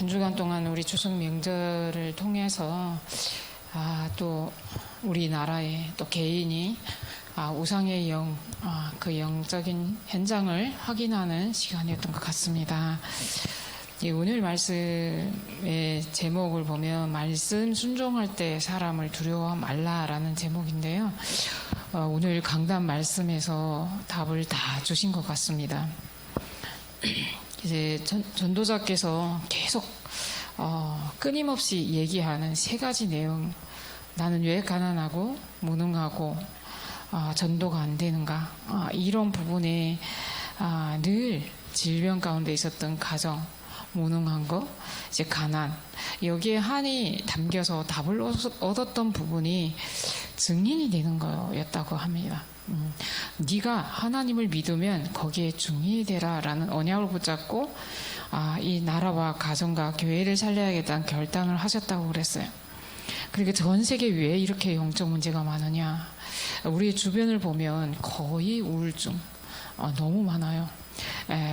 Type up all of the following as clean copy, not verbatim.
한 주간 동안 우리 추석 명절을 통해서 또 우리나라의 또 개인이 우상의 그 영적인 현장을 확인하는 시간이었던 것 같습니다. 오늘 말씀의 제목을 보면 말씀 순종할 때 사람을 두려워 말라라는 제목인데요. 오늘 강단 말씀에서 답을 다 주신 것 같습니다. 이제 전도자께서 계속 끊임없이 얘기하는 세 가지 내용, 나는 왜 가난하고 무능하고 전도가 안 되는가, 이런 부분에 늘 질병 가운데 있었던 가정, 무능한 거, 이제 가난, 여기에 한이 담겨서 답을 얻었던 부분이 증인이 되는 거였다고 합니다. 네가 하나님을 믿으면 거기에 증인이 되라라는 언약을 붙잡고 이 나라와 가정과 교회를 살려야겠다는 결단을 하셨다고 그랬어요. 그러니까 전 세계 왜 이렇게 영적 문제가 많으냐, 우리 주변을 보면 거의 우울증 너무 많아요.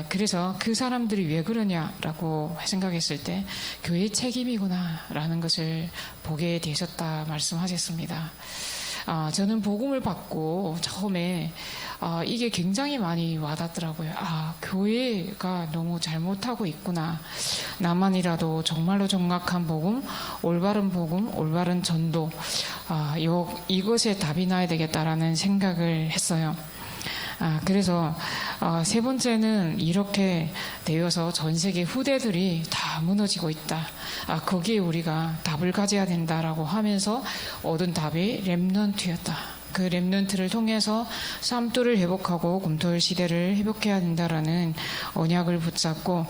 그래서 그 사람들이 왜 그러냐라고 생각했을 때 교회 책임이구나 라는 것을 보게 되셨다 말씀하셨습니다. 저는 복음을 받고 처음에 이게 굉장히 많이 와닿더라고요. 교회가 너무 잘못하고 있구나. 나만이라도 정말로 정확한 복음, 올바른 전도, 이것에 답이 나야 되겠다라는 생각을 했어요. 그래서 세 번째는 이렇게 되어서 전 세계 후대들이 다 무너지고 있다. 거기에 우리가 답을 가져야 된다라고 하면서 얻은 답이 렘넌트였다. 그 렘넌트를 통해서 삼도를 회복하고 금토일 시대를 회복해야 된다라는 언약을 붙잡고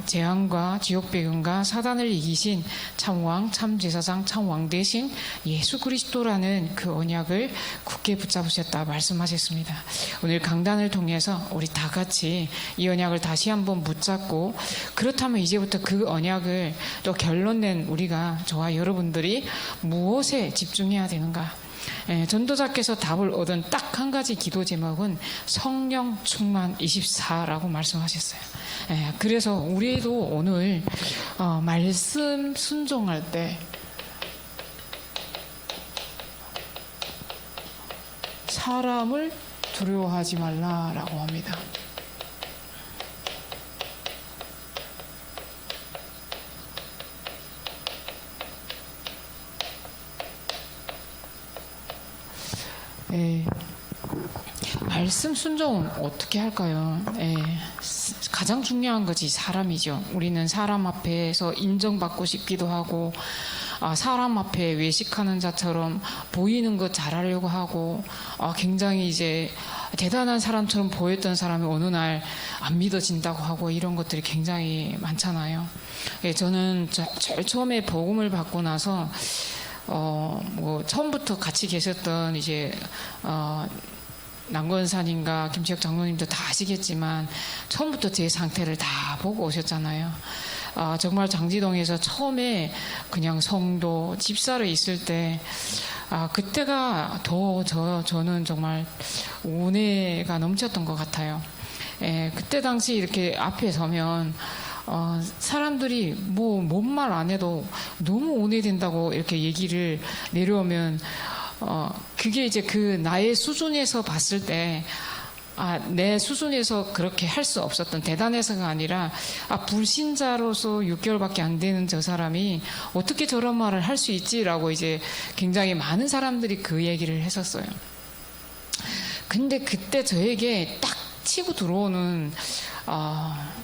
재앙과 지옥 배경과 사단을 이기신 참왕, 참제사장, 참왕 대신 예수 그리스도라는 그 언약을 굳게 붙잡으셨다 말씀하셨습니다. 오늘 강단을 통해서 우리 다 같이 이 언약을 다시 한번 붙잡고, 그렇다면 이제부터 그 언약을 또 결론낸 우리가, 저와 여러분들이 무엇에 집중해야 되는가. 전도자께서 답을 얻은 딱 한 가지 기도 제목은 성령 충만 24라고 말씀하셨어요. 그래서 우리도 오늘 말씀 순종할 때 사람을 두려워하지 말라라고 합니다. 말씀 순종은 어떻게 할까요? 가장 중요한 것이 사람이죠. 우리는 사람 앞에서 인정받고 싶기도 하고, 사람 앞에 외식하는 자처럼 보이는 것 잘하려고 하고, 굉장히 이제 대단한 사람처럼 보였던 사람이 어느 날 안 믿어진다고 하고, 이런 것들이 굉장히 많잖아요. 저는 제일 처음에 복음을 받고 나서 처음부터 같이 계셨던 이제 남건산인가 김치혁 장로님도 다 아시겠지만 처음부터 제 상태를 다 보고 오셨잖아요. 정말 장지동에서 처음에 그냥 성도 집사로 있을 때 그때가 더 저는 정말 은혜가 넘쳤던 것 같아요. 그때 당시 이렇게 앞에 서면 사람들이 뭔 말 안 해도 너무 은혜된다고 이렇게 얘기를 내려오면 그게 이제 그 나의 수준에서 봤을 때 내 수준에서 그렇게 할 수 없었던, 대단해서가 아니라 불신자로서 6개월밖에 안 되는 저 사람이 어떻게 저런 말을 할 수 있지라고 이제 굉장히 많은 사람들이 그 얘기를 했었어요. 근데 그때 저에게 딱 치고 들어오는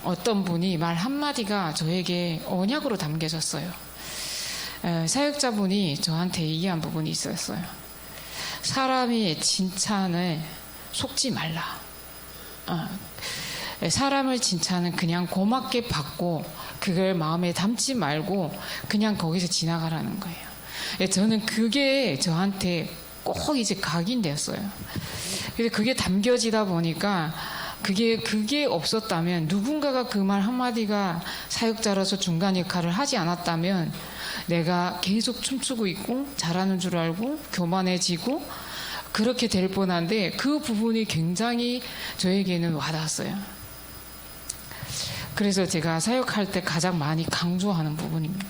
어떤 분이 말 한마디가 저에게 언약으로 담겨졌어요. 사역자분이 저한테 얘기한 부분이 있었어요. 사람의 칭찬에 속지 말라. 사람을 칭찬은 그냥 고맙게 받고 그걸 마음에 담지 말고 그냥 거기서 지나가라는 거예요. 저는 그게 저한테 꼭 이제 각인되었어요. 그래서 그게 담겨지다 보니까 그게 없었다면, 누군가가 그 말 한마디가 사역자로서 중간 역할을 하지 않았다면 내가 계속 춤추고 있고 잘하는 줄 알고 교만해지고 그렇게 될 뻔한데, 그 부분이 굉장히 저에게는 와닿았어요. 그래서 제가 사역할 때 가장 많이 강조하는 부분입니다.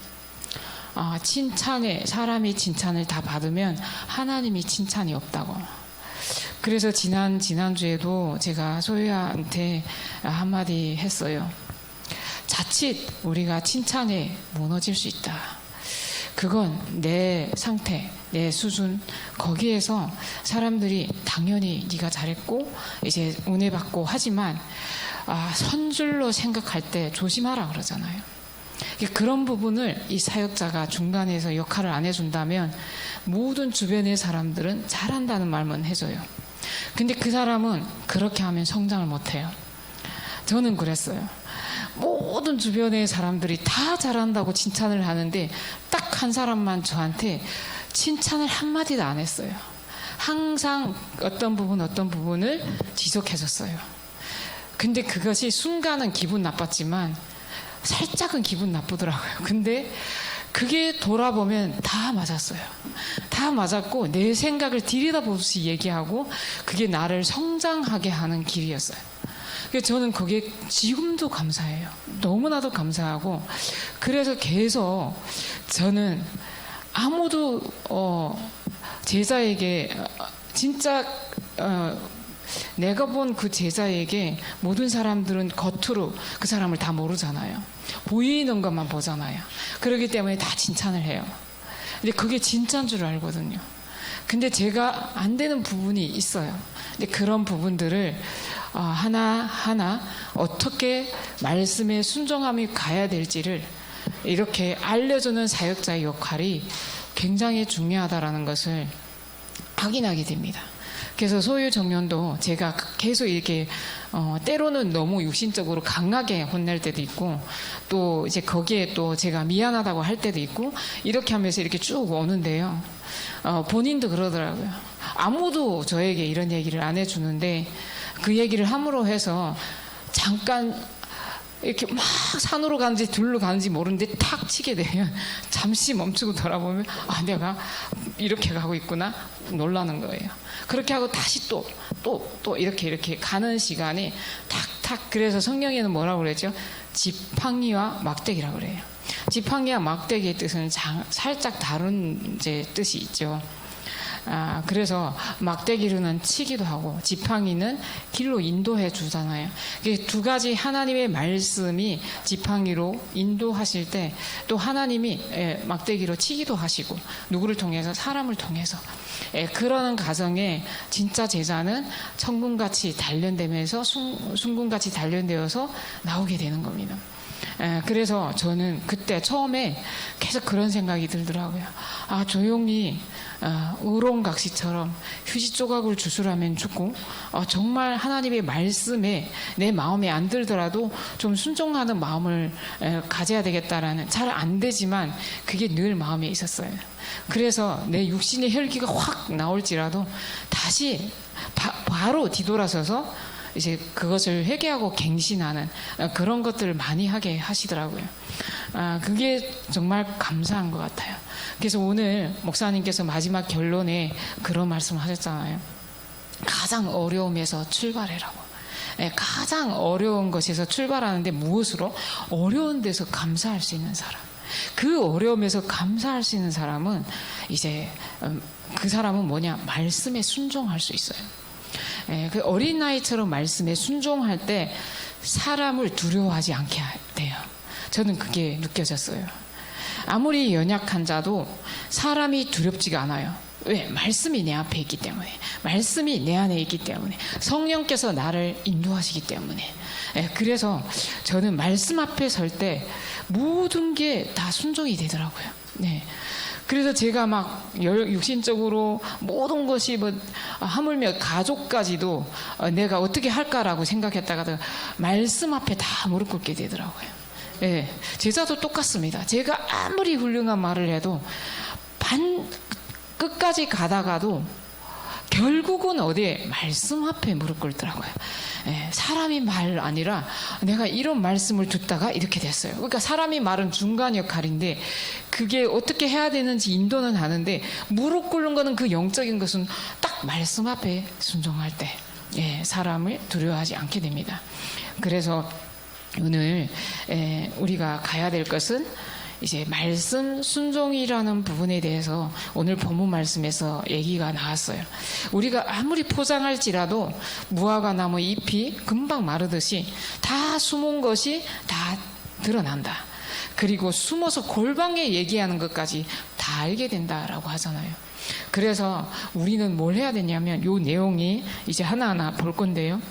사람이 칭찬을 다 받으면 하나님이 칭찬이 없다고. 그래서 지난주에도 제가 소유아한테 한마디 했어요. 자칫 우리가 칭찬에 무너질 수 있다. 그건 내 상태, 내 수준, 거기에서 사람들이 당연히 네가 잘했고 이제 은혜 받고 하지만 선줄로 생각할 때 조심하라 그러잖아요. 그런 부분을 이 사역자가 중간에서 역할을 안 해준다면 모든 주변의 사람들은 잘한다는 말만 해줘요. 근데 그 사람은 그렇게 하면 성장을 못해요. 저는 그랬어요. 모든 주변의 사람들이 다 잘한다고 칭찬을 하는데 딱 한 사람만 저한테 칭찬을 한마디도 안 했어요. 항상 어떤 부분을 지적해줬어요. 근데 그것이 순간은 기분 나빴지만 살짝은 기분 나쁘더라고요. 근데 그게 돌아보면 다 맞았어요. 다 맞았고 내 생각을 들여다보듯이 얘기하고 그게 나를 성장하게 하는 길이었어요. 저는 그게 지금도 감사해요. 너무나도 감사하고 그래서 계속 저는 아무도 제자에게 진짜 내가 본 그 제자에게 모든 사람들은 겉으로 그 사람을 다 모르잖아요. 보이는 것만 보잖아요. 그렇기 때문에 다 칭찬을 해요. 근데 그게 진짜인 줄 알거든요. 근데 제가 안 되는 부분이 있어요. 근데 그런 부분들을 하나하나 어떻게 말씀에 순종함이 가야 될지를 이렇게 알려주는 사역자의 역할이 굉장히 중요하다라는 것을 확인하게 됩니다. 그래서 소유 정년도 제가 계속 이렇게 때로는 너무 육신적으로 강하게 혼낼 때도 있고 또 이제 거기에 또 제가 미안하다고 할 때도 있고 이렇게 하면서 이렇게 쭉 오는데요. 본인도 그러더라고요. 아무도 저에게 이런 얘기를 안 해주는데 그 얘기를 함으로 해서 잠깐 이렇게 막 산으로 가는지 들로 가는지 모르는데 탁 치게 되면 잠시 멈추고 돌아보면 내가 이렇게 가고 있구나 놀라는 거예요. 그렇게 하고 다시 또 이렇게 가는 시간에 탁탁. 그래서 성경에는 뭐라고 그랬죠? 지팡이와 막대기라고 그래요. 지팡이와 막대기의 뜻은 살짝 다른 이제 뜻이 있죠. 그래서 막대기로는 치기도 하고 지팡이는 길로 인도해 주잖아요. 두 가지 하나님의 말씀이 지팡이로 인도하실 때 또 하나님이 막대기로 치기도 하시고 누구를 통해서 사람을 통해서 그러는 가정에 진짜 제자는 천군같이 단련되면서 순군같이 단련되어서 나오게 되는 겁니다. 그래서 저는 그때 처음에 계속 그런 생각이 들더라고요. 조용히 의론각시처럼 휴지 조각을 주스라면 주고 정말 하나님의 말씀에 내 마음에 안 들더라도 좀 순종하는 마음을 가져야 되겠다라는, 잘 안 되지만 그게 늘 마음에 있었어요. 그래서 내 육신의 혈기가 확 나올지라도 다시 바로 뒤돌아서서 이제 그것을 회개하고 갱신하는 그런 것들을 많이 하게 하시더라고요. 그게 정말 감사한 것 같아요. 그래서 오늘 목사님께서 마지막 결론에 그런 말씀을 하셨잖아요. 가장 어려움에서 출발해라고. 가장 어려운 것에서 출발하는데 무엇으로? 어려운 데서 감사할 수 있는 사람. 그 어려움에서 감사할 수 있는 사람은 이제 그 사람은 뭐냐? 말씀에 순종할 수 있어요. 그 어린 나이처럼 말씀에 순종할 때 사람을 두려워하지 않게 돼요. 저는 그게 느껴졌어요. 아무리 연약한 자도 사람이 두렵지가 않아요. 왜? 말씀이 내 앞에 있기 때문에, 말씀이 내 안에 있기 때문에, 성령께서 나를 인도하시기 때문에. 그래서 저는 말씀 앞에 설 때 모든 게 다 순종이 되더라고요. 네. 그래서 제가 막 육신적으로 모든 것이 하물며 가족까지도 내가 어떻게 할까라고 생각했다가 말씀 앞에 다 무릎 꿇게 되더라고요. 예, 제자도 똑같습니다. 제가 아무리 훌륭한 말을 해도 끝까지 가다가도 결국은 어디에? 말씀 앞에 무릎 꿇더라고요. 사람이 말 아니라 내가 이런 말씀을 듣다가 이렇게 됐어요. 그러니까 사람이 말은 중간 역할인데 그게 어떻게 해야 되는지 인도는 하는데 무릎 꿇는 거는 그 영적인 것은 딱 말씀 앞에 순종할 때 사람을 두려워하지 않게 됩니다. 그래서 오늘 우리가 가야 될 것은 이제 말씀 순종이라는 부분에 대해서 오늘 본문 말씀에서 얘기가 나왔어요. 우리가 아무리 포장할지라도 무화과 나무 잎이 금방 마르듯이 다 숨은 것이 다 드러난다. 그리고 숨어서 골방에 얘기하는 것까지 다 알게 된다라고 하잖아요. 그래서 우리는 뭘 해야 되냐면 이 내용이 이제 하나하나 볼 건데요.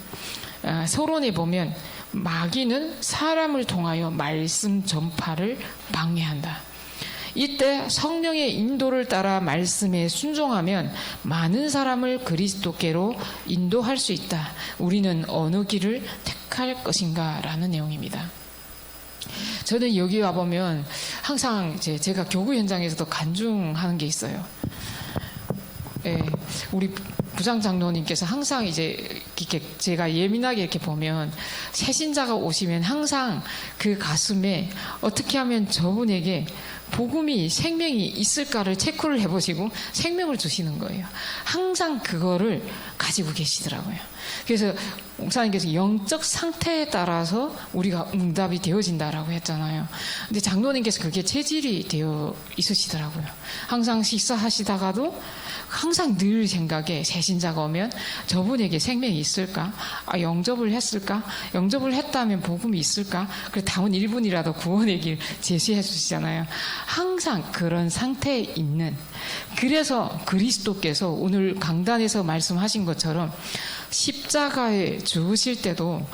서론에 보면 마귀는 사람을 통하여 말씀 전파를 방해한다. 이때 성령의 인도를 따라 말씀에 순종하면 많은 사람을 그리스도께로 인도할 수 있다. 우리는 어느 길을 택할 것인가 라는 내용입니다. 저는 여기 와보면 항상 제가 교구 현장에서도 간증하는 게 있어요. 우리 부장 장로님께서 항상 이제 이렇게 제가 예민하게 이렇게 보면 새신자가 오시면 항상 그 가슴에 어떻게 하면 저분에게 복음이 생명이 있을까를 체크를 해보시고 생명을 주시는 거예요. 항상 그거를 가지고 계시더라고요. 그래서 목사님께서 영적 상태에 따라서 우리가 응답이 되어진다라고 했잖아요. 근데 장로님께서 그게 체질이 되어 있으시더라고요. 항상 식사하시다가도 항상 늘 생각에 새신자가 오면 저분에게 생명이 있을까? 영접을 했을까? 영접을 했다면 복음이 있을까? 그래서 다운 1분이라도 구원의 길 제시해 주시잖아요. 항상 그런 상태에 있는, 그래서 그리스도께서 오늘 강단에서 말씀하신 것처럼 십자가에 죽으실 때도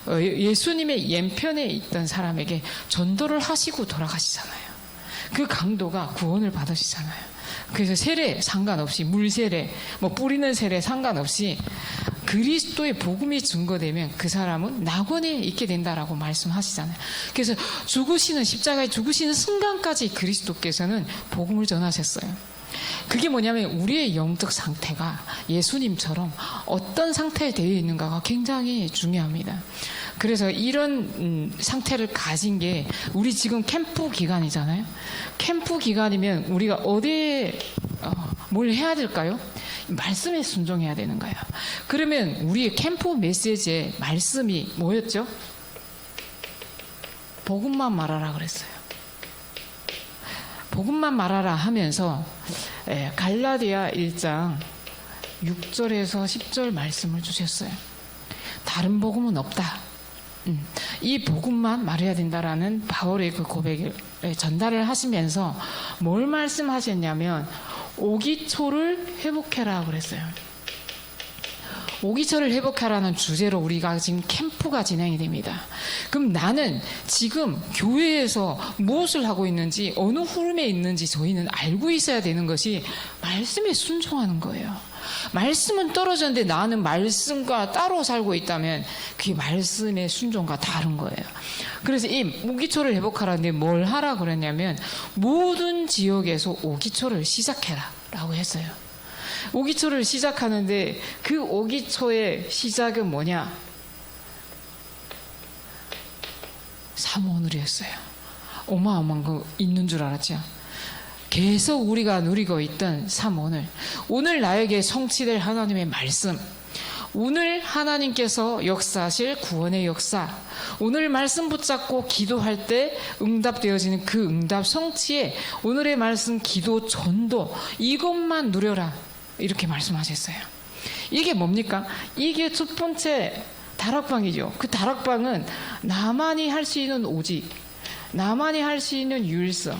예수님의 왼편에 있던 사람에게 전도를 하시고 돌아가시잖아요. 그 강도가 구원을 받으시잖아요. 그래서 세례 상관없이, 물세례, 뿌리는 세례 상관없이 그리스도의 복음이 증거되면 그 사람은 낙원에 있게 된다라고 말씀하시잖아요. 그래서 죽으시는, 십자가에 죽으시는 순간까지 그리스도께서는 복음을 전하셨어요. 그게 뭐냐면 우리의 영적 상태가 예수님처럼 어떤 상태에 되어 있는가가 굉장히 중요합니다. 그래서 이런 상태를 가진 게, 우리 지금 캠프 기간이잖아요. 캠프 기간이면 우리가 어디에 뭘 해야 될까요? 말씀에 순종해야 되는 거예요. 그러면 우리의 캠프 메시지의 말씀이 뭐였죠? 복음만 말하라 그랬어요. 복음만 말하라 하면서 갈라디아 1장 6절에서 10절 말씀을 주셨어요. 다른 복음은 없다. 이 복음만 말해야 된다라는 바울의 그 고백을 전달을 하시면서 뭘 말씀하셨냐면 오기초를 회복해라 그랬어요. 오기초를 회복하라는 주제로 우리가 지금 캠프가 진행이 됩니다. 그럼 나는 지금 교회에서 무엇을 하고 있는지, 어느 흐름에 있는지 저희는 알고 있어야 되는 것이 말씀에 순종하는 거예요. 말씀은 떨어졌는데 나는 말씀과 따로 살고 있다면 그게 말씀의 순종과 다른 거예요. 그래서 이 오기초를 회복하라는데 뭘 하라 그랬냐면 모든 지역에서 오기초를 시작해라 라고 했어요. 오기초를 시작하는데 그 오기초의 시작은 뭐냐? 사모오늘이었어요. 어마어마한 거 있는 줄 알았죠? 계속 우리가 누리고 있던 사모오늘, 오늘 나에게 성취될 하나님의 말씀, 오늘 하나님께서 역사하실 구원의 역사, 오늘 말씀 붙잡고 기도할 때 응답되어지는 그 응답 성취에 오늘의 말씀, 기도, 전도, 이것만 누려라 이렇게 말씀하셨어요. 이게 뭡니까? 이게 첫 번째 다락방이죠. 그 다락방은 나만이 할 수 있는 오직, 나만이 할 수 있는 유일성,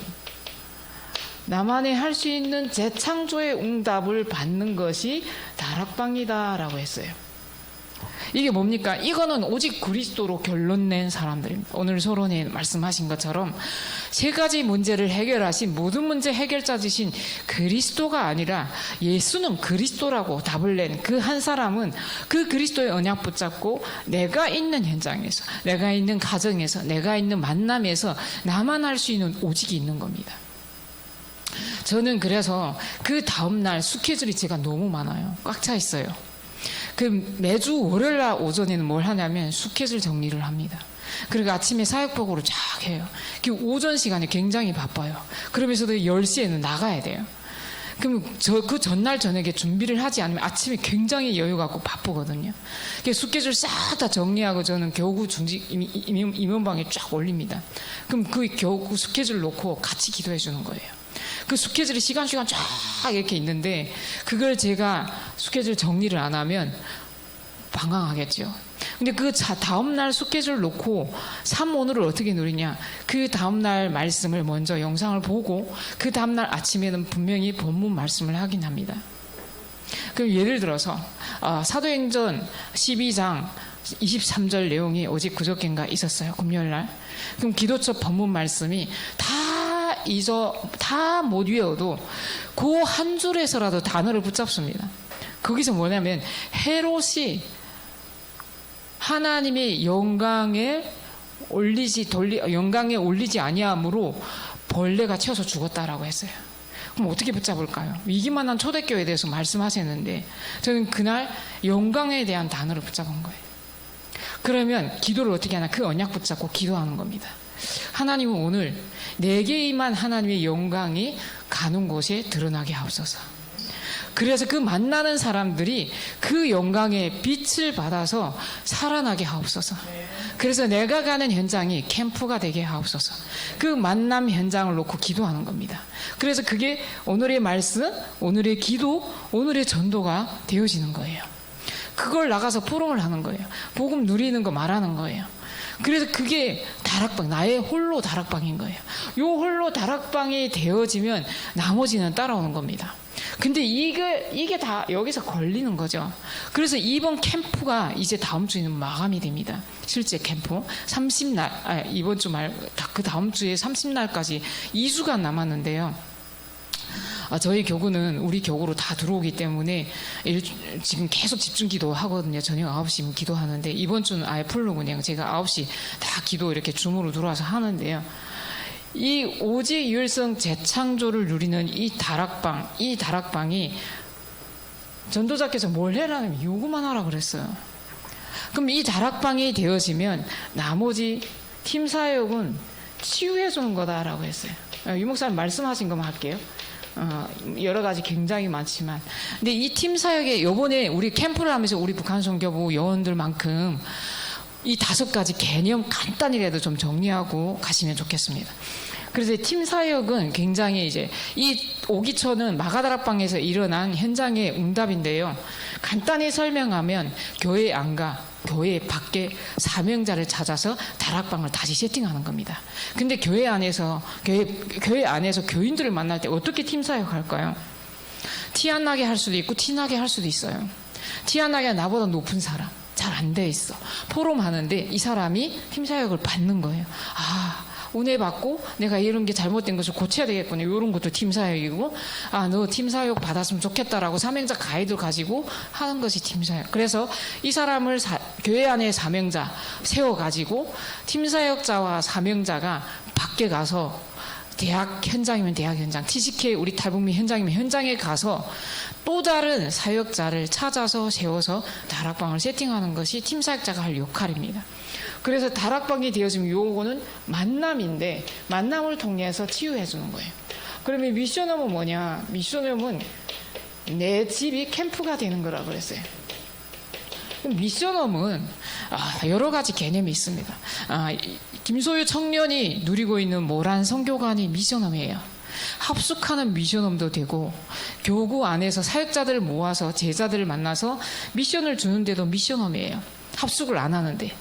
나만이 할 수 있는 재창조의 응답을 받는 것이 다락방이다라고 했어요. 이게 뭡니까? 이거는 오직 그리스도로 결론 낸 사람들입니다. 오늘 서론에 말씀하신 것처럼 세 가지 문제를 해결하신 모든 문제 해결자이신 그리스도가 아니라 예수는 그리스도라고 답을 낸 그 한 사람은 그 그리스도의 언약 붙잡고 내가 있는 현장에서, 내가 있는 가정에서, 내가 있는 만남에서 나만 할 수 있는 오직이 있는 겁니다. 저는 그래서 그 다음날 스케줄이 제가 너무 많아요. 꽉 차 있어요. 그 매주 월요일날 오전에는 뭘 하냐면 스케줄 정리를 합니다. 그리고 아침에 사역복으로 쫙 해요. 그 오전 시간에 굉장히 바빠요. 그러면서도 10시에는 나가야 돼요. 그럼 그 전날 저녁에 준비를 하지 않으면 아침에 굉장히 여유 갖고 바쁘거든요. 스케줄 싹 다 정리하고 저는 교구 중직 임원방에 쫙 올립니다. 그럼 그 교구 스케줄 놓고 같이 기도해 주는 거예요. 그 스케줄이 시간 쫙 이렇게 있는데 그걸 제가 스케줄 정리를 안 하면 방황하겠죠. 근데 그 다음날 스케줄 놓고 3오늘을 어떻게 누리냐, 그 다음날 말씀을 먼저 영상을 보고 그 다음날 아침에는 분명히 본문 말씀을 확인합니다. 그럼 예를 들어서 사도행전 12장 23절 내용이 오직 그저께인가 있었어요. 금요일날. 그럼 기도처 본문 말씀이 다 못 외워도 그 한 줄에서라도 단어를 붙잡습니다. 거기서 뭐냐면 헤롯이 하나님의 영광에 올리지 아니함으로 벌레가 치어서 죽었다라고 했어요. 그럼 어떻게 붙잡을까요? 위기만한 초대교회에 대해서 말씀하셨는데 저는 그날 영광에 대한 단어를 붙잡은 거예요. 그러면 기도를 어떻게 하나? 그 언약 붙잡고 기도하는 겁니다. 하나님은 오늘 내게 임한 하나님의 영광이 가는 곳에 드러나게 하옵소서. 그래서 그 만나는 사람들이 그 영광의 빛을 받아서 살아나게 하옵소서. 그래서 내가 가는 현장이 캠프가 되게 하옵소서. 그 만남 현장을 놓고 기도하는 겁니다. 그래서 그게 오늘의 말씀, 오늘의 기도, 오늘의 전도가 되어지는 거예요. 그걸 나가서 포럼을 하는 거예요. 복음 누리는 거 말하는 거예요. 그래서 그게 다락방, 나의 홀로 다락방인 거예요. 요 홀로 다락방이 되어지면 나머지는 따라오는 겁니다. 근데 이게 다 여기서 걸리는 거죠. 그래서 이번 캠프가 이제 다음 주에는 마감이 됩니다. 실제 캠프 30날, 이번 주 그 다음 주에 30날까지 2주간 남았는데요. 저희 교구는 우리 교구로 다 들어오기 때문에 지금 계속 집중 기도 하거든요. 저녁 9시면 기도하는데 이번 주는 아예 풀로 그냥 제가 9시 다 기도 이렇게 줌으로 들어와서 하는데요. 이 오직 유일성 재창조를 누리는 이 다락방이 전도자께서 뭘 해라면 요구만 하라 그랬어요. 그럼 이 다락방이 되어지면 나머지 팀 사역은 치유해 주는 거다라고 했어요. 유 목사님 말씀하신 것만 할게요. 여러 가지 굉장히 많지만, 근데 이 팀 사역에 요번에 우리 캠프를 하면서 우리 북한 선교부 요원들만큼 이 5가지 개념 간단히라도 좀 정리하고 가시면 좋겠습니다. 그래서 팀 사역은 굉장히 이제 이 오기초는 마가다락방에서 일어난 현장의 응답인데요. 간단히 설명하면 교회 안가 교회 밖에 사명자를 찾아서 다락방을 다시 세팅하는 겁니다. 근데 교회 안에서 교인들을 만날 때 어떻게 팀 사역할까요? 티 안 나게 할 수도 있고 티 나게 할 수도 있어요. 티 안 나게 나보다 높은 사람, 잘 안 돼 있어. 포럼 하는데 이 사람이 팀 사역을 받는 거예요. 은혜 받고 내가 이런 게 잘못된 것을 고쳐야 되겠구나. 이런 것도 팀 사역이고, 너 팀 사역 받았으면 좋겠다라고 사명자 가이드 가지고 하는 것이 팀 사역. 그래서 이 사람을 교회 안에 사명자 세워가지고 팀 사역자와 사명자가 밖에 가서 대학 현장이면 대학 현장, TCK 우리 탈북민 현장이면 현장에 가서 또 다른 사역자를 찾아서 세워서 다락방을 세팅하는 것이 팀 사역자가 할 역할입니다. 그래서 다락방이 되어지면 요거는 만남인데 만남을 통해서 치유해 주는 거예요. 그러면 미션홈은 뭐냐? 미션홈은 내 집이 캠프가 되는 거라고 그랬어요. 미션홈은 여러 가지 개념이 있습니다. 김소유 청년이 누리고 있는 모란 선교관이 미션홈이에요. 합숙하는 미션홈도 되고, 교구 안에서 사역자들을 모아서 제자들을 만나서 미션을 주는데도 미션홈이에요. 합숙을 안 하는데.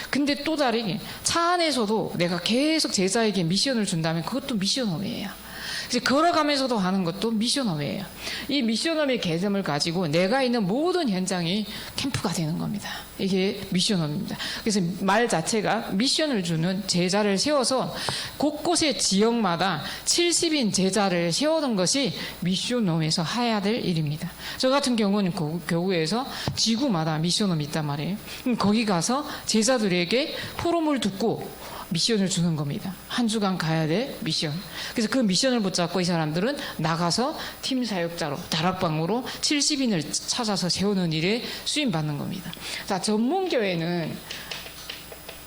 근데 또 다르게 차 안에서도 내가 계속 제자에게 미션을 준다면 그것도 미션홈이에요. 이제 걸어가면서도 하는 것도 미션홈이에요. 이 미션홈의 개념을 가지고 내가 있는 모든 현장이 캠프가 되는 겁니다. 이게 미션홈입니다. 그래서 말 자체가 미션을 주는 제자를 세워서 곳곳의 지역마다 70인 제자를 세우는 것이 미션홈에서 해야 될 일입니다. 저 같은 경우는 교구에서 지구마다 미션홈이 있단 말이에요. 그럼 거기 가서 제자들에게 포럼을 듣고 미션을 주는 겁니다. 한 주간 가야 될 미션. 그래서 그 미션을 붙잡고 이 사람들은 나가서 팀 사역자로 다락방으로 70인을 찾아서 세우는 일에 수임받는 겁니다. 자, 전문교회는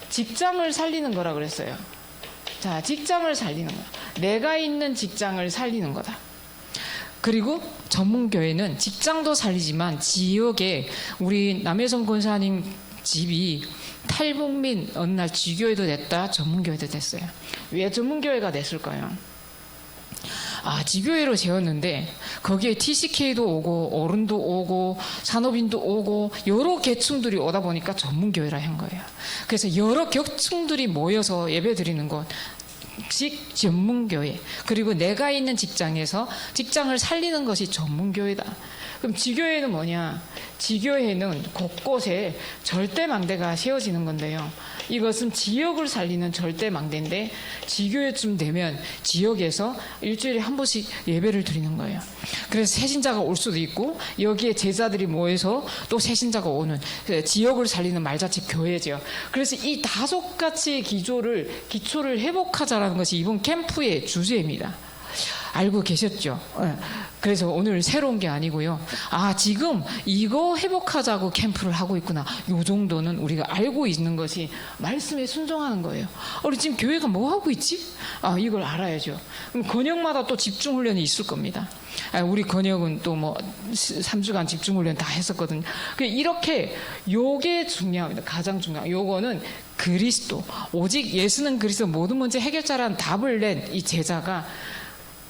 직장을 살리는 거라 그랬어요. 자, 직장을 살리는 거야. 내가 있는 직장을 살리는 거다. 그리고 전문교회는 직장도 살리지만 지역에 우리 남혜성 권사님 집이 탈북민 어느 날 지교회도 됐다, 전문교회도 됐어요. 왜 전문교회가 됐을까요? 지교회로 재웠는데 거기에 TCK도 오고 어른도 오고 산업인도 오고 여러 계층들이 오다 보니까 전문교회라 한 거예요. 그래서 여러 계층들이 모여서 예배 드리는 곳, 즉 전문교회. 그리고 내가 있는 직장에서 직장을 살리는 것이 전문교회다. 그럼 지교회는 뭐냐? 지교회는 곳곳에 절대망대가 세워지는 건데요. 이것은 지역을 살리는 절대망대인데 지교회쯤 되면 지역에서 일주일에 한 번씩 예배를 드리는 거예요. 그래서 새신자가 올 수도 있고 여기에 제자들이 모여서 또 새신자가 오는 지역을 살리는 말자체 교회죠. 그래서 이 5가지의 기초를 회복하자라는 것이 이번 캠프의 주제입니다. 알고 계셨죠? 그래서 오늘 새로운 게 아니고요. 지금 이거 회복하자고 캠프를 하고 있구나. 요 정도는 우리가 알고 있는 것이 말씀에 순종하는 거예요. 우리 지금 교회가 뭐 하고 있지? 이걸 알아야죠. 그럼 권역마다 또 집중훈련이 있을 겁니다. 우리 권역은 또 뭐 3주간 집중훈련 다 했었거든요. 이렇게 요게 중요합니다. 가장 중요한 요거는 그리스도, 오직 예수는 그리스도 모든 문제 해결자라는 답을 낸 이 제자가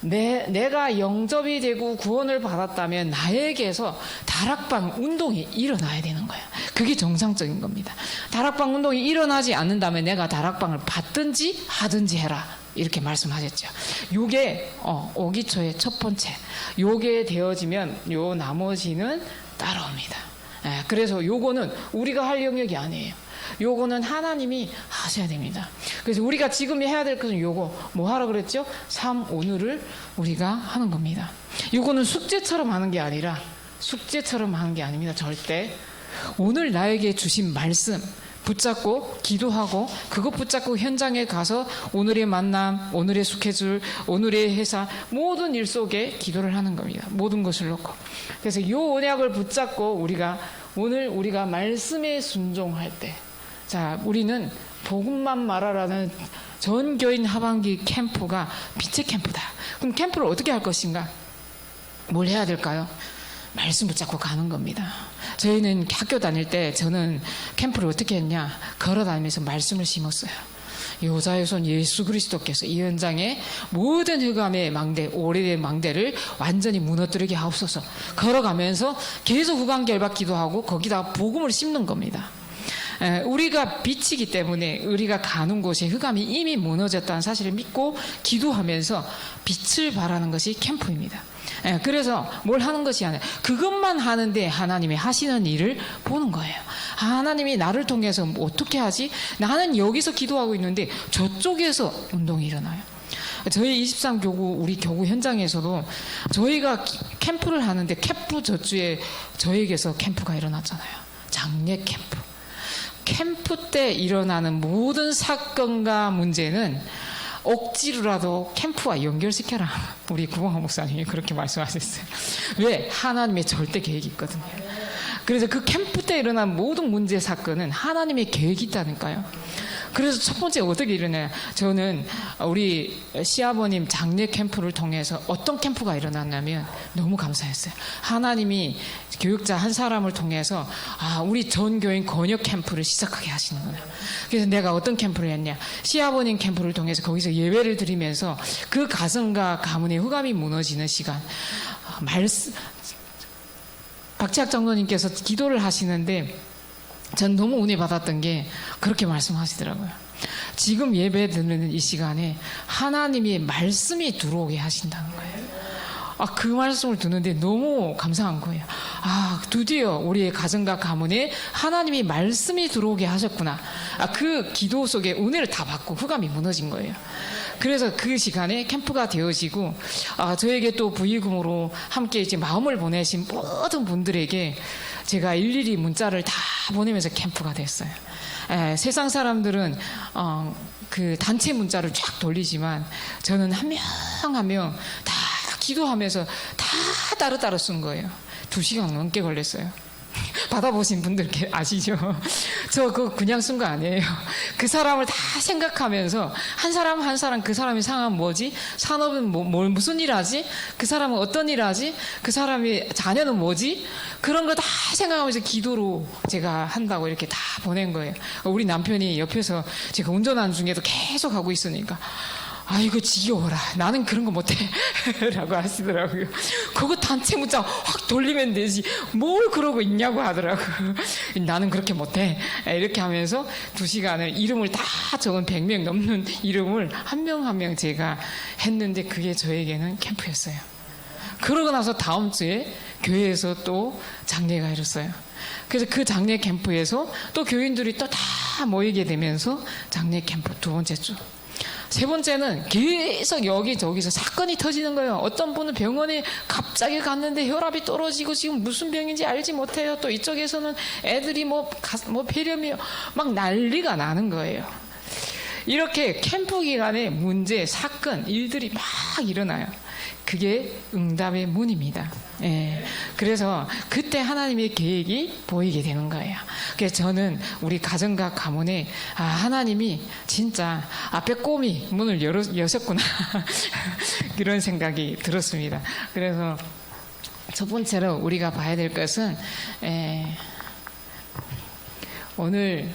내가 영접이 되고 구원을 받았다면 나에게서 다락방 운동이 일어나야 되는 거예요. 그게 정상적인 겁니다. 다락방 운동이 일어나지 않는다면 내가 다락방을 받든지 하든지 해라. 이렇게 말씀하셨죠. 요게 오기초의 첫 번째. 요게 되어지면 요 나머지는 따라옵니다. 그래서 요거는 우리가 할 영역이 아니에요. 요거는 하나님이 하셔야 됩니다. 그래서 우리가 지금 해야 될 것은 요거 뭐 하라 그랬죠? 삶 오늘을 우리가 하는 겁니다. 요거는 숙제처럼 하는 게 아니라 숙제처럼 하는 게 아닙니다. 절대. 오늘 나에게 주신 말씀 붙잡고 기도하고 그것 붙잡고 현장에 가서 오늘의 만남, 오늘의 스케줄, 오늘의 회사 모든 일 속에 기도를 하는 겁니다. 모든 것을 놓고. 그래서 요 언약을 붙잡고 오늘 우리가 말씀에 순종할 때, 자, 우리는 복음만 말하라는 전교인 하반기 캠프가 빛의 캠프다. 그럼 캠프를 어떻게 할 것인가? 뭘 해야 될까요? 말씀 붙잡고 가는 겁니다. 저희는 학교 다닐 때 저는 캠프를 어떻게 했냐? 걸어 다니면서 말씀을 심었어요. 여자의 손 예수 그리스도께서 이 현장에 모든 흑암의 망대, 오래된 망대를 완전히 무너뜨리게 하옵소서. 걸어가면서 계속 흑암결박 기도하고 거기다가 복음을 심는 겁니다. 우리가 빛이기 때문에 우리가 가는 곳에 흑암이 이미 무너졌다는 사실을 믿고 기도하면서 빛을 발하는 것이 캠프입니다. 그래서 뭘 하는 것이 아니라 그것만 하는데 하나님이 하시는 일을 보는 거예요. 하나님이 나를 통해서 어떻게 하지? 나는 여기서 기도하고 있는데 저쪽에서 운동이 일어나요. 저희 23교구 우리 교구 현장에서도 저희가 캠프를 하는데 캠프 저주에 저에게서 캠프가 일어났잖아요. 장례 캠프. 캠프 때 일어나는 모든 사건과 문제는 억지로라도 캠프와 연결시켜라. 우리 구봉환 목사님이 그렇게 말씀하셨어요. 왜? 하나님의 절대 계획이 있거든요. 그래서 그 캠프 때 일어난 모든 문제 사건은 하나님의 계획이 있다니까요. 그래서 첫 번째 어떻게 일어나요? 저는 우리 시아버님 장례 캠프를 통해서 어떤 캠프가 일어났냐면 너무 감사했어요. 하나님이 교육자 한 사람을 통해서 우리 전 교인 권역 캠프를 시작하게 하시는 거예요. 그래서 내가 어떤 캠프를 했냐? 시아버님 캠프를 통해서 거기서 예배를 드리면서 그 가정과 가문의 흑암이 무너지는 시간, 박재학 장로님께서 기도를 하시는데 전 너무 은혜 받았던 게 그렇게 말씀하시더라고요. 지금 예배 드리는 이 시간에 하나님의 말씀이 들어오게 하신다는 거예요. 그 말씀을 듣는데 너무 감사한 거예요. 드디어 우리의 가정과 가문에 하나님이 말씀이 들어오게 하셨구나. 그 기도 속에 은혜를 다 받고 흑암이 무너진 거예요. 그래서 그 시간에 캠프가 되어지고 저에게 또 부의금으로 함께 이제 마음을 보내신 모든 분들에게 제가 일일이 문자를 다 보내면서 캠프가 됐어요. 세상 사람들은 그 단체 문자를 쫙 돌리지만 저는 한 명 한 명 다 기도하면서 다 따로따로 쓴 거예요. 2시간 넘게 걸렸어요. 받아보신 분들 아시죠? 저 그거 그냥 쓴 거 아니에요. 그 사람을 다 생각하면서 한 사람 한 사람 그 사람이 상황은 뭐지? 산업은 무슨 일 하지? 그 사람은 어떤 일 하지? 그 사람이 자녀는 뭐지? 그런 거 다 생각하면서 기도로 제가 한다고 이렇게 다 보낸 거예요. 우리 남편이 옆에서 제가 운전하는 중에도 계속 하고 있으니까 아이고 지겨워라. 나는 그런 거 못해. 라고 하시더라고요. 그거 단체 문자 확 돌리면 되지. 뭘 그러고 있냐고 하더라고요. 나는 그렇게 못해. 이렇게 하면서 2시간을 이름을 다 적은 100명 넘는 이름을 한 명 한 명 제가 했는데 그게 저에게는 캠프였어요. 그러고 나서 다음 주에 교회에서 또 장례가 이뤘어요. 그래서 그 장례 캠프에서 또 교인들이 또 다 모이게 되면서 장례 캠프 2번째 주. 3번째는 계속 여기저기서 사건이 터지는 거예요. 어떤 분은 병원에 갑자기 갔는데 혈압이 떨어지고 지금 무슨 병인지 알지 못해요. 또 이쪽에서는 애들이 뭐 폐렴이 막 난리가 나는 거예요. 이렇게 캠프 기간에 문제, 사건, 일들이 막 일어나요. 그게 응답의 문입니다. 예. 그래서 그때 하나님의 계획이 보이게 되는 거예요. 그래서 저는 우리 가정과 가문에 하나님이 진짜 앞에 꼬미 문을 여셨구나 이런 생각이 들었습니다. 그래서 첫 번째로 우리가 봐야 될 것은 오늘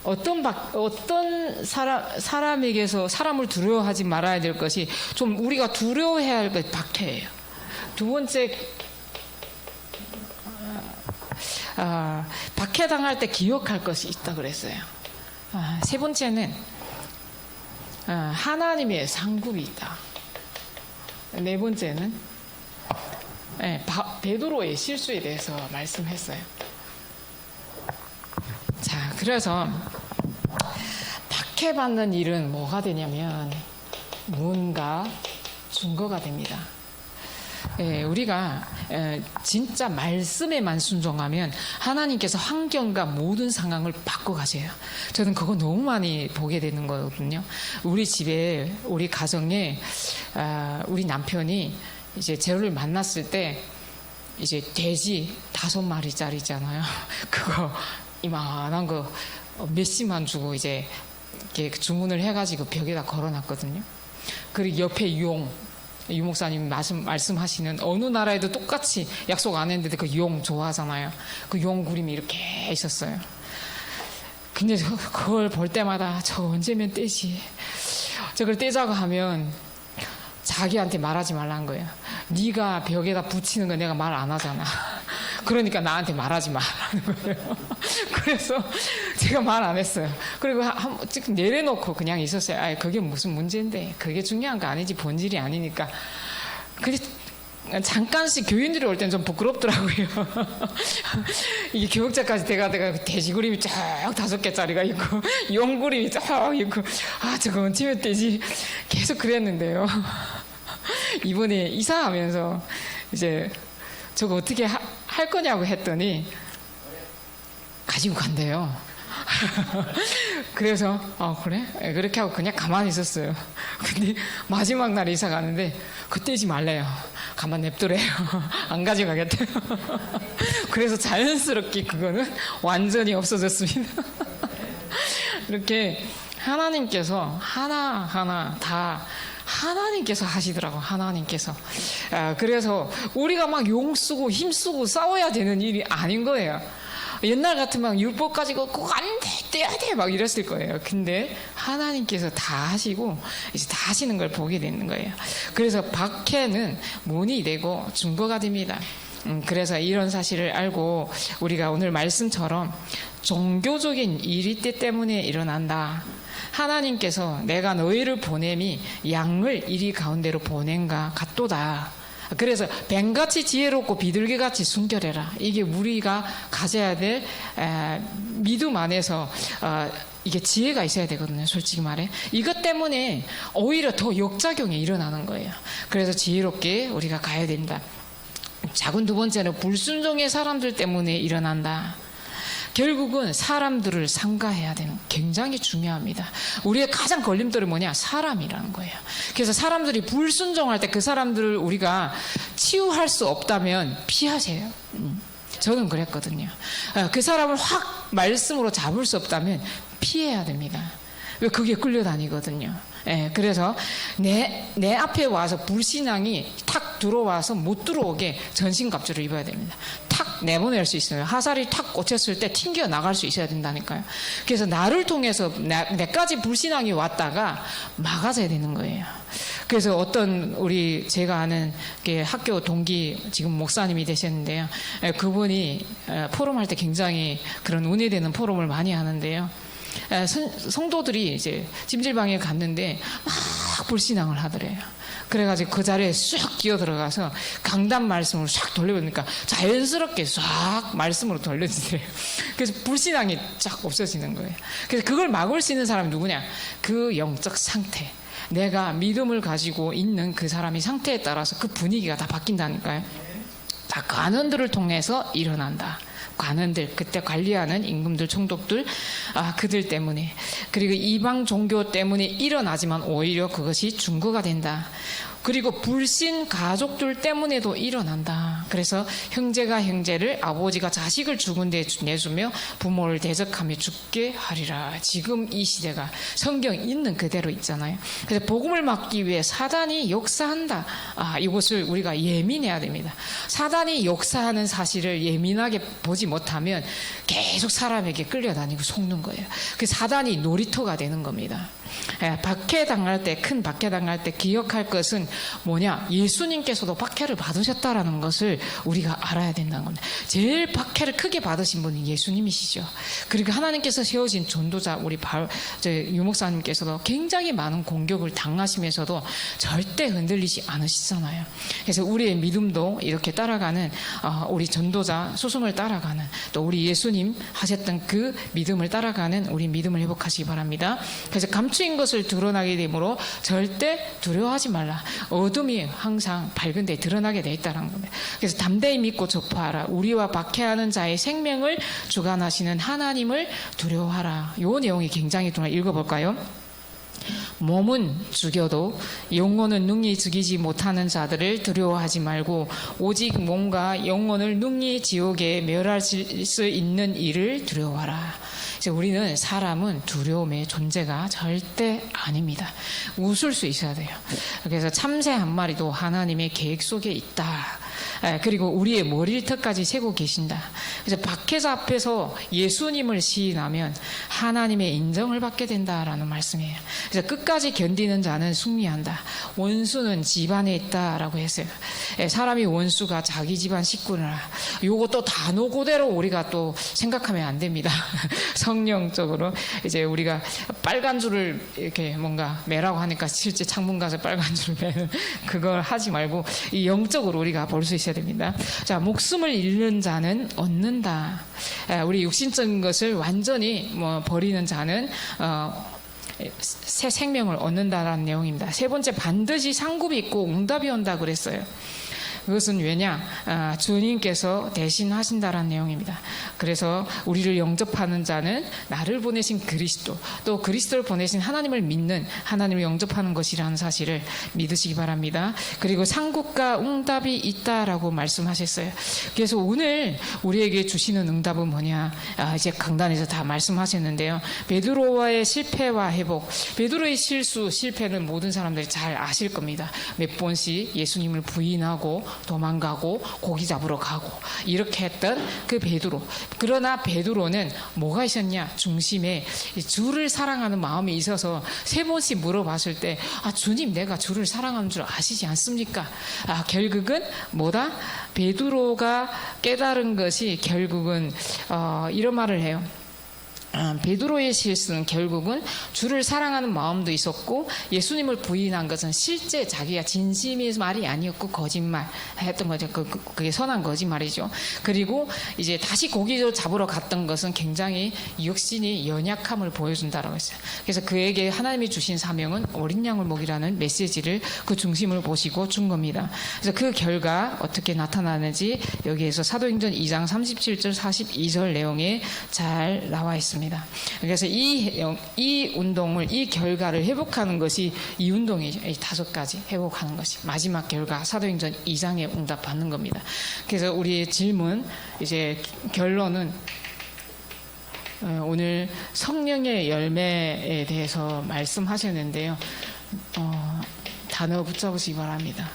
어떤 사람에게서 사람을 두려워하지 말아야 될 것이 좀 우리가 두려워해야 할 것이 박해예요. 2번째 박해당할 때 기억할 것이 있다 그랬어요. 3번째는 하나님의 상급이 있다. 4번째는 베드로의 실수에 대해서 말씀했어요. 자, 그래서 박해받는 일은 뭐가 되냐면 뭔가 증거가 됩니다. 우리가 진짜 말씀에만 순종하면 하나님께서 환경과 모든 상황을 바꿔가세요. 저는 그거 너무 많이 보게 되는 거거든요. 우리 집에 우리 가정에 우리 남편이 이제 저를 만났을 때 이제 돼지 5마리짜리잖아요. 그거 이만한 거 몇십만 주고 이제 이렇게 주문을 해가지고 벽에다 걸어놨거든요. 그리고 옆에 유 목사님 말씀하시는 어느 나라에도 똑같이 약속 안 했는데 그 용 좋아하잖아요. 그 용 그림이 이렇게 있었어요. 근데 그걸 볼 때마다 저 언제면 떼지? 저걸 떼자고 하면 자기한테 말하지 말라는 거예요. 네가 벽에다 붙이는 거 내가 말 안 하잖아. 그러니까 나한테 말하지 마라는 거예요. 그래서 제가 말 안 했어요. 그리고 지금 내려놓고 그냥 있었어요. 그게 무슨 문제인데 그게 중요한 거 아니지 본질이 아니니까. 근데 잠깐씩 교인들이 올 때는 좀 부끄럽더라고요. 이게 교육자까지 돼가 돼지 그림이 쫙 5개짜리가 있고 용 그림이 쫙 있고 저거 언제면 떼지 계속 그랬는데요. 이번에 이사하면서 이제 저거 어떻게 할 거냐고 했더니 가지고 간대요. 그래서 그래? 그렇게 하고 그냥 가만히 있었어요. 근데 마지막 날 이사 가는데 그 떼지 말래요. 가만 냅두래요. 안 가져가겠대요. 그래서 자연스럽게 그거는 완전히 없어졌습니다. 이렇게 하나님께서 하나하나 다 하나님께서 하시더라고. 하나님께서. 그래서 우리가 막 용 쓰고 힘 쓰고 싸워야 되는 일이 아닌 거예요. 옛날 같으면 율법 가지고 꼭 안 돼, 떼야 돼 막 이랬을 거예요. 근데 하나님께서 다 하시고 이제 다 하시는 걸 보게 되는 거예요. 그래서 박해는 문이 되고 증거가 됩니다. 그래서 이런 사실을 알고 우리가 오늘 말씀처럼 종교적인 일이 때문에 일어난다. 하나님께서 내가 너희를 보냄이 양을 이리 가운데로 보낸가 같도다. 그래서 뱀같이 지혜롭고 비둘기같이 순결해라. 이게 우리가 가져야 될 믿음 안에서 이게 지혜가 있어야 되거든요. 솔직히 말해. 이것 때문에 오히려 더 역작용이 일어나는 거예요. 그래서 지혜롭게 우리가 가야 된다. 작은 2번째는 불순종의 사람들 때문에 일어난다. 결국은 사람들을 삼가해야 되는 굉장히 중요합니다. 우리의 가장 걸림돌이 뭐냐? 사람이라는 거예요. 그래서 사람들이 불순종할 때 그 사람들을 우리가 치유할 수 없다면 피하세요. 저는 그랬거든요. 그 사람을 확 말씀으로 잡을 수 없다면 피해야 됩니다. 왜 그게 끌려다니거든요. 그래서 내 앞에 와서 불신앙이 탁 들어와서 못 들어오게 전신갑주를 입어야 됩니다. 탁 내보낼 수 있어요. 화살이 탁 꽂혔을 때 튕겨 나갈 수 있어야 된다니까요. 그래서 나를 통해서 내까지 불신앙이 왔다가 막아서야 되는 거예요. 그래서 어떤 제가 아는 학교 동기 지금 목사님이 되셨는데요. 그분이 포럼할 때 굉장히 그런 운이되는 포럼을 많이 하는데요. 성도들이 이제 찜질방에 갔는데 막 불신앙을 하더래요. 그래가지고 그 자리에 쑥 기어 들어가서 강단 말씀을 싹 돌려보니까 자연스럽게 싹 말씀으로 돌려지더래요. 그래서 불신앙이 쫙 없어지는 거예요. 그래서 그걸 막을 수 있는 사람이 누구냐? 그 영적 상태. 내가 믿음을 가지고 있는 그 사람이 상태에 따라서 그 분위기가 다 바뀐다니까요. 다 관원들을 통해서 일어난다. 관원들, 그때 관리하는 임금들, 총독들, 그들 때문에, 그리고 이방 종교 때문에 일어나지만 오히려 그것이 증거가 된다. 그리고 불신 가족들 때문에도 일어난다. 그래서 형제가 형제를, 아버지가 자식을 죽은 데 내주며 부모를 대적하며 죽게 하리라. 지금 이 시대가 성경 있는 그대로 있잖아요. 그래서 복음을 막기 위해 사단이 역사한다. 이것을 우리가 예민해야 됩니다. 사단이 역사하는 사실을 예민하게 보지 못하면 계속 사람에게 끌려다니고 속는 거예요. 그 사단이 놀이터가 되는 겁니다. 박해당할 때, 큰 박해당할 때 기억할 것은 뭐냐? 예수님께서도 박해를 받으셨다라는 것을 우리가 알아야 된다는 겁니다. 제일 박해를 크게 받으신 분은 예수님이시죠. 그리고 하나님께서 세우신 전도자 우리 유목사님께서도 굉장히 많은 공격을 당하시면서도 절대 흔들리지 않으시잖아요. 그래서 우리의 믿음도 이렇게 따라가는, 우리 전도자 수승을 따라가는, 또 우리 예수님 하셨던 그 믿음을 따라가는 우리 믿음을 회복하시기 바랍니다. 그래서 감추인 것을 드러나게 되므로 절대 두려워하지 말라. 어둠이 항상 밝은 데 드러나게 돼 있다는 겁니다. 그래서 담대히 믿고 전파하라. 우리와 박해하는 자의 생명을 주관하시는 하나님을 두려워하라. 이 내용이 굉장히 읽어볼까요? 몸은 죽여도 영혼은 능히 죽이지 못하는 자들을 두려워하지 말고 오직 몸과 영혼을 능히 지옥에 멸하실 수 있는 이를 두려워하라. 우리는 사람은 두려움의 존재가 절대 아닙니다. 웃을 수 있어야 돼요. 그래서 참새 한 마리도 하나님의 계획 속에 있다. 그리고 우리의 머리털까지 세고 계신다. 그래서 박해자 앞에서 예수님을 시인하면 하나님의 인정을 받게 된다라는 말씀이에요. 그래서 끝까지 견디는 자는 승리한다. 원수는 집안에 있다라고 했어요. 사람이 원수가 자기 집안 식구나. 요것도 단어 그대로 우리가 또 생각하면 안 됩니다. 성령적으로 이제 우리가 빨간 줄을 이렇게 뭔가 매라고 하니까 실제 창문 가서 빨간 줄을 매는 그걸 하지 말고 이 영적으로 우리가 볼 수 있어야 됩니다. 자, 목숨을 잃는 자는 얻는다. 우리 육신적인 것을 완전히 버리는 자는 새 생명을 얻는다라는 내용입니다. 세 번째, 반드시 상급이 있고 응답이 온다 그랬어요. 그것은 왜냐? 주님께서 대신 하신다라는 내용입니다. 그래서 우리를 영접하는 자는 나를 보내신 그리스도, 또 그리스도를 보내신 하나님을 믿는, 하나님을 영접하는 것이라는 사실을 믿으시기 바랍니다. 그리고 상급과 응답이 있다라고 말씀하셨어요. 그래서 오늘 우리에게 주시는 응답은 뭐냐? 이제 강단에서 다 말씀하셨는데요. 베드로와의 실패와 회복, 베드로의 실패는 모든 사람들이 잘 아실 겁니다. 몇 번씩 예수님을 부인하고 도망가고 고기 잡으러 가고 이렇게 했던 그 베드로. 그러나 베드로는 뭐가 있었냐? 중심에 주를 사랑하는 마음이 있어서 세 번씩 물어봤을 때 주님, 내가 주를 사랑하는 줄 아시지 않습니까? 결국은 뭐다? 베드로가 깨달은 것이 결국은 이런 말을 해요. 베드로의 실수는 결국은 주를 사랑하는 마음도 있었고 예수님을 부인한 것은 실제 자기가 진심의 말이 아니었고 거짓말 했던 거죠. 그게 선한 거짓말이죠. 그리고 이제 다시 고기를 잡으러 갔던 것은 굉장히 육신이 연약함을 보여준다라고 했어요. 그래서 그에게 하나님이 주신 사명은 어린 양을 먹이라는 메시지를 그 중심을 보시고 준 겁니다. 그래서 그 결과 어떻게 나타나는지 여기에서 사도행전 2장 37절 42절 내용에 잘 나와 있습니다. 있습니다. 그래서 이 운동을, 이 결과를 회복하는 것이 이 운동이죠. 이 5가지 회복하는 것이 마지막 결과, 사도행전 2장에 응답받는 겁니다. 그래서 우리의 질문, 이제 결론은 오늘 성령의 열매에 대해서 말씀하셨는데요. 단어 붙잡으시기 바랍니다.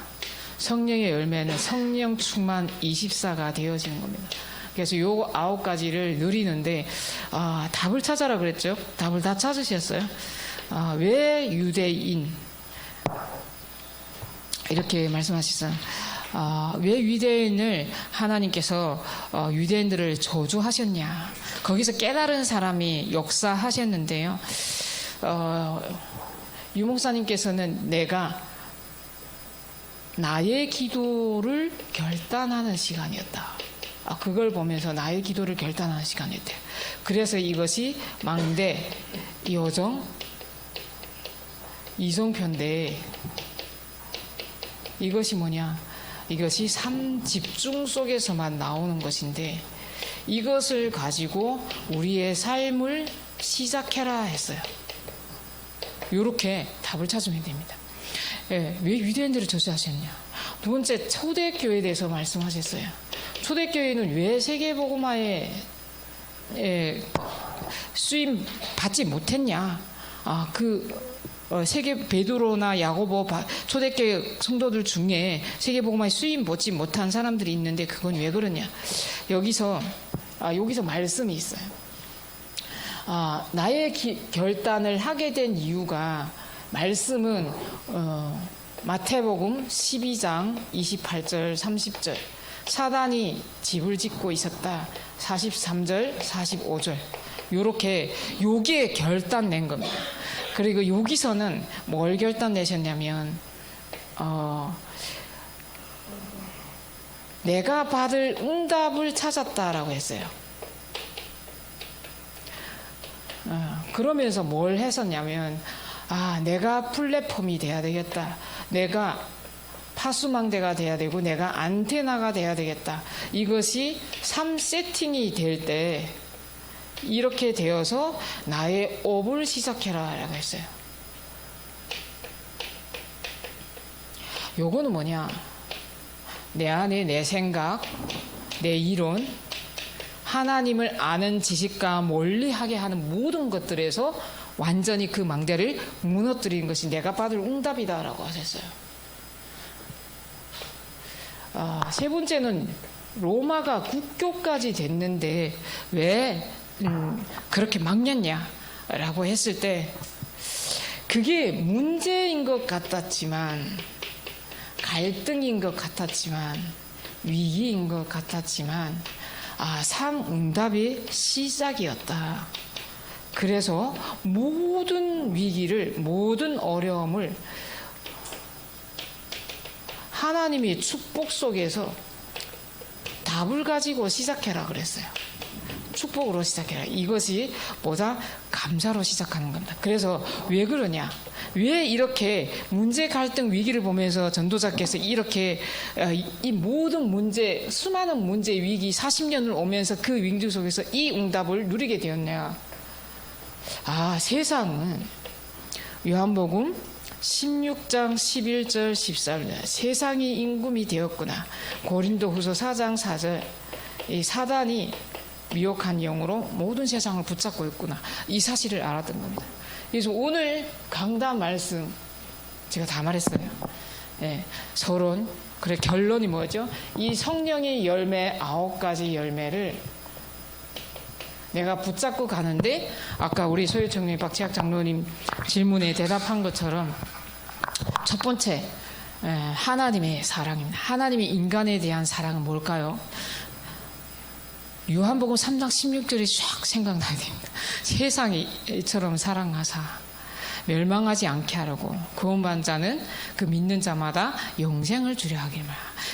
성령의 열매는 성령 충만 24가 되어지는 겁니다. 그래서 요 9가지를 누리는데 답을 찾아라 그랬죠. 답을 다 찾으셨어요. 왜 유대인 이렇게 말씀하셨어요. 왜 유대인을 하나님께서 유대인들을 저주하셨냐. 거기서 깨달은 사람이 역사하셨는데요. 유 목사님께서는 내가 나의 기도를 결단하는 시간이었다. 그걸 보면서 나의 기도를 결단하는 시간이었대요. 그래서 이것이 망대, 여정, 이성편대. 이것이 뭐냐? 이것이 삶집중 속에서만 나오는 것인데 이것을 가지고 우리의 삶을 시작해라 했어요. 이렇게 답을 찾으면 됩니다. 왜 유대인들을 저주하셨냐? 두 번째, 초대교회에 대해서 말씀하셨어요. 초대교회는 왜 세계복음화에 수임 받지 못했냐? 세계 베드로나 야고보 초대교회 성도들 중에 세계복음화에 수임 받지 못한 사람들이 있는데 그건 왜 그러냐? 여기서 말씀이 있어요. 나의 결단을 하게 된 이유가 말씀은 마태복음 12장 28절 30절 사단이 집을 짓고 있었다 43절 45절 요렇게 요게 결단낸 겁니다. 그리고 여기서는 뭘 결단내셨냐면 내가 받을 응답을 찾았다라고 했어요. 그러면서 뭘 했었냐면 내가 플랫폼이 돼야 되겠다. 내가 파수망대가 돼야 되고 내가 안테나가 돼야 되겠다. 이것이 3세팅이 될 때 이렇게 되어서 나의 업을 시작해라 라고 했어요. 요거는 뭐냐? 내 안에 내 생각, 내 이론, 하나님을 아는 지식과 멀리하게 하는 모든 것들에서 완전히 그 망대를 무너뜨리는 것이 내가 받을 응답이다라고 하셨어요. 세 번째는 로마가 국교까지 됐는데 왜 그렇게 막렸냐라고 했을 때 그게 문제인 것 같았지만 갈등인 것 같았지만 위기인 것 같았지만 상응답의 시작이었다. 그래서 모든 위기를 모든 어려움을 하나님의 축복 속에서 답을 가지고 시작해라 그랬어요. 축복으로 시작해라. 이것이 보다 감사로 시작하는 겁니다. 그래서 왜 그러냐? 왜 이렇게 문제, 갈등, 위기를 보면서 전도자께서 이렇게 이 모든 문제, 수많은 문제, 위기 40년을 오면서 그 위기 속에서 이 응답을 누리게 되었냐? 세상은 요한복음 16장 11절 14절 세상이 임금이 되었구나. 고린도후서 4장 4절 이 사단이 미혹한 영으로 모든 세상을 붙잡고 있구나. 이 사실을 알았던 겁니다. 그래서 오늘 강단 말씀 제가 다 말했어요. 서론. 그래 결론이 뭐죠? 이 성령의 열매 9가지 열매를 내가 붙잡고 가는데 아까 우리 소유청님 박지학 장로님 질문에 대답한 것처럼 첫 번째 하나님의 사랑입니다. 하나님의 인간에 대한 사랑은 뭘까요? 요한복음 3장 16절이 쫙 생각나야 됩니다. 세상이 이처럼 사랑하사 멸망하지 않게 하려고 구원받은 자는 그 믿는 자마다 영생을 주려 하기를.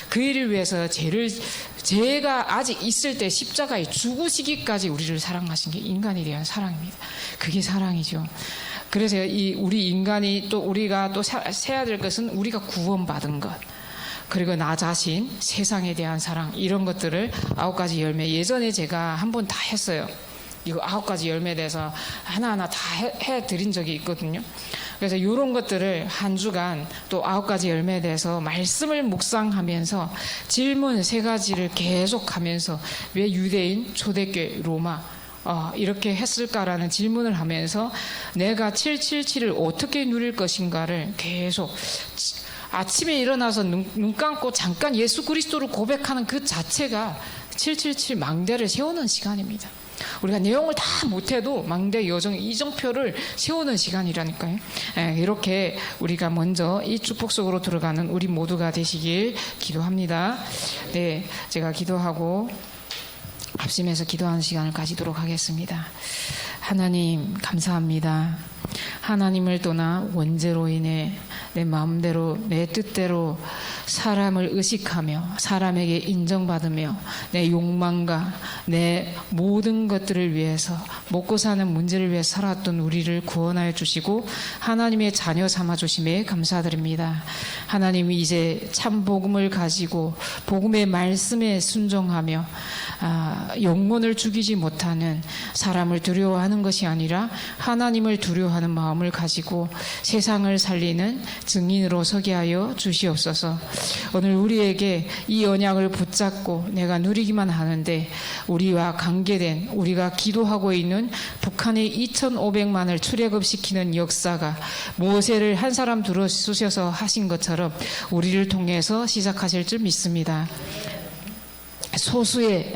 그 일을 위해서 죄가 아직 있을 때 십자가에 죽으시기까지 우리를 사랑하신 게 인간에 대한 사랑입니다. 그게 사랑이죠. 그래서 우리 인간이 또 우리가 또 세야 될 것은 우리가 구원받은 것, 그리고 나 자신, 세상에 대한 사랑, 이런 것들을 9가지 열매. 예전에 제가 한 번 다 했어요. 이거 9가지 열매에 대해서 하나하나 다 해드린 적이 있거든요. 그래서 이런 것들을 한 주간 또 9가지 열매에 대해서 말씀을 묵상하면서 질문 3가지를 계속하면서 왜 유대인, 초대교회, 로마 이렇게 했을까라는 질문을 하면서 내가 777을 어떻게 누릴 것인가를 계속 아침에 일어나서 눈 감고 잠깐 예수 그리스도를 고백하는 그 자체가 777 망대를 세우는 시간입니다. 우리가 내용을 다 못해도 망대 여정 이정표를 세우는 시간이라니까요. 이렇게 우리가 먼저 이 축복 속으로 들어가는 우리 모두가 되시길 기도합니다. 네, 제가 기도하고 합심해서 기도하는 시간을 가지도록 하겠습니다. 하나님 감사합니다. 하나님을 떠나 원죄로 인해 내 마음대로 내 뜻대로 사람을 의식하며 사람에게 인정받으며 내 욕망과 내 모든 것들을 위해서 먹고 사는 문제를 위해 살았던 우리를 구원하여 주시고 하나님의 자녀 삼아 주심에 감사드립니다. 하나님이 이제 참 복음을 가지고 복음의 말씀에 순종하며 영혼을 죽이지 못하는 사람을 두려워하는 것이 아니라 하나님을 두려워하는 마음을 가지고 세상을 살리는 증인으로 서게 하여 주시옵소서. 오늘 우리에게 이 언약을 붙잡고 내가 누리기만 하는데 우리와 관계된 우리가 기도하고 있는 북한의 2,500만을 출애굽시키는 역사가 모세를 한 사람 들어주셔서 하신 것처럼 우리를 통해서 시작하실 줄 믿습니다. 소수의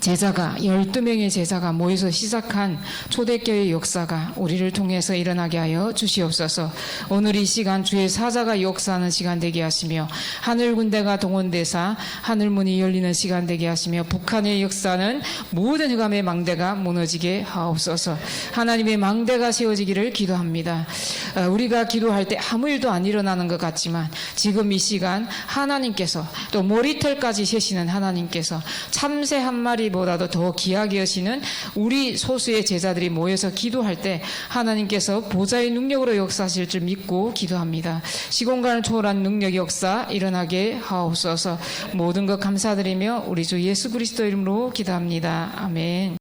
제자가 12명의 제자가 모여서 시작한 초대교회 역사가 우리를 통해서 일어나게 하여 주시옵소서. 오늘 이 시간 주의 사자가 역사하는 시간 되게 하시며 하늘 군대가 동원되사 하늘문이 열리는 시간 되게 하시며 북한의 역사는 모든 흑암의 망대가 무너지게 하옵소서. 하나님의 망대가 세워지기를 기도합니다. 우리가 기도할 때 아무 일도 안 일어나는 것 같지만 지금 이 시간 하나님께서 또 머리털까지 세시는 하나님께서 참새 한 마리 보다도 더 귀하게 여시는 우리 소수의 제자들이 모여서 기도할 때 하나님께서 보좌의 능력으로 역사하실 줄 믿고 기도합니다. 시공간을 초월한 능력 역사 일어나게 하옵소서. 모든 것 감사드리며 우리 주 예수 그리스도 이름으로 기도합니다. 아멘.